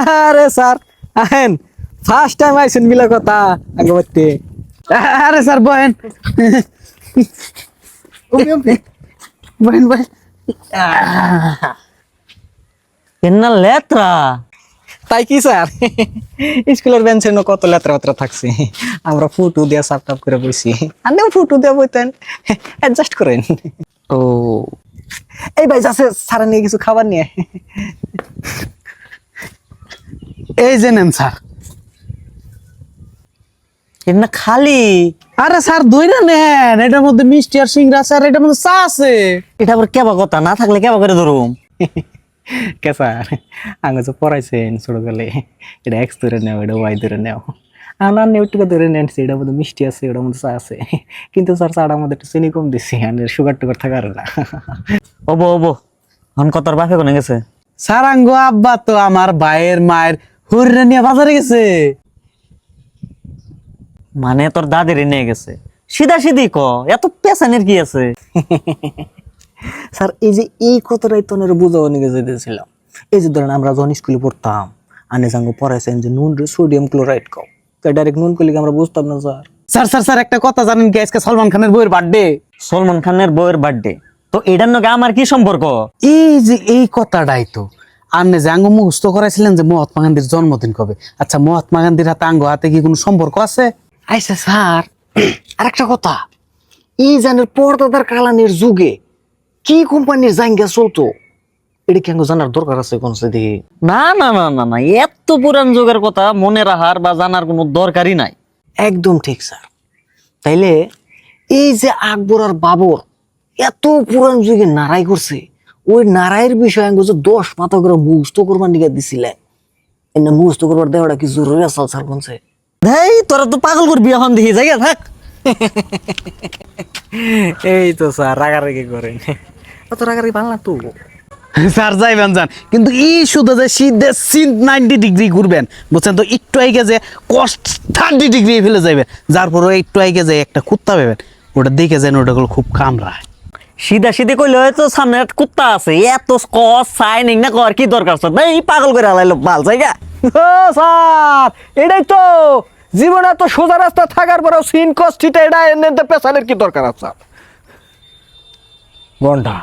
আরে স্যার আহেন first time আইছেন মিলা কথা আগে বলতে। আরে স্যার বহেন বহেন বহেন। কেন লেত্রা তাই কি স্যার স্কুলের বেঞ্চে কত লেত্রা পাত্রা থাকছে, আমরা ফুটু দিয়ে সাপ টাপ করে বসি, আপনিও ফুটু দিয়ে বইতেন, অ্যাডজাস্ট করেন। ও এই ভাই যাচ্ছে স্যার নিয়ে কিছু খাবার নিয়ে। এই যে নেন স্যার। কেন খালি আরে স্যার দইরা নেন, এটার মধ্যে মিষ্টি আর সিংড়া স্যার, এটার মধ্যে চা আছে। এটা আবার কেবা কথা, না থাকলে কেবা করে ধরুম। কে স্যার আগে যে পড়াইছেন ছোটকালে, এটা এক্স ধরে নেও, এটা ওয়াই ধরে নেও, আমার নেউটুকে ধরে নেন, এটার মধ্যে মিষ্টি আছে, এটার মধ্যে চা আছে, কিন্তু স্যার চাটার মধ্যে একটু চিনি কম দিচ্ছি, সুগার টুগার থাকার না। ওবো ওবো এখন কতার বাপে কোনে গেছে? স্যার আঙ্গো আব্বা তো আমার ভাইয়ের মায়ের হরিরা নিয়ে বাজারে গেছে। মানে তোর দাদির নিয়ে গেছে? সিধা সিধি ক, এত পেছানের কি আছে? স্যার এই যে এই কথাটাই তো বুঝাও নিয়ে যেতেছিলাম। এই যে ধরেন আমরা যখন স্কুলে পড়তাম, আনে সাঙ্গ পড়াইছেন যে নুন সোডিয়াম ক্লোরাইড কম, ডাইরেক্ট নুন করলে আমরা বুঝতাম না স্যার। স্যার স্যার স্যার একটা কথা জানেন কি, আজকে সলমান খানের বইয়ের বার্থডে। সলমান খানের বউয়ের বার্থডে, তো এটার নাকি আমার কি সম্পর্ক? এই যে এই কথাটাই তো আপনি যে আঙ্গ মুখস্থ করাইছিলেন যে মহাত্মা গান্ধীর জন্মদিন কবে। আচ্ছা মহাত্মা গান্ধীর হাতে আঙ্গ হাতে কি কোনো সম্পর্ক আছে? আচ্ছা স্যার আরেকটা কথা, এই জানের পর্দাদার কালানের যুগে কি কোম্পানির জাঙ্গা চলতো, এটা কি আঙ্গ জানার দরকার আছে কোন দিকে? না না না না না, এত পুরান যুগের কথা মনে রাখার বা জানার কোনো দরকারই নাই। একদম ঠিক স্যার। তাইলে এই যে আকবর আর বাবর এত পুরান যুগে নারাই করছে, ওই নারায়ের বিষয়ে আঙ্গ যে 10 মাথা করে মুখস্থ করবার নিয়ে দিছিলেন, এনে মুখস্থ করবার দেওয়াটা কি জরুরি আছে স্যার কোনছে? এই তোরা তো পাগল করবি এখন, দেখি জায়গা থাক। এই তো স্যার রাগারাগি করেন, অত রাগারাগি ভালো না তো স্যার। যাইবেন যান, কিন্তু এই শুধু যে সিধে 90 ডিগ্রি ঘুরবেন বুঝছেন তো, একটু আগে যে কষ্ট 30 ডিগ্রি ফেলে যাবেন, যার পরে একটু আগে যে একটা কুত্তা পাবেন, ওটা দেখে যান, ওটা খুব কামড়ায়। সিধা সিধি কইলে হয়তো সামনে একটা কুত্তা আছে, এত কস সাইনিং না কর কি দরকার? এই পাগল করে হালাইলো ভাল জায়গা। স্যার এটাই তো জীবনে তো সোজা রাস্তা থাকার পরেও সিন কষ্টিটা এটা এনে পেছালের কি দরকার আছে? ঘন্টা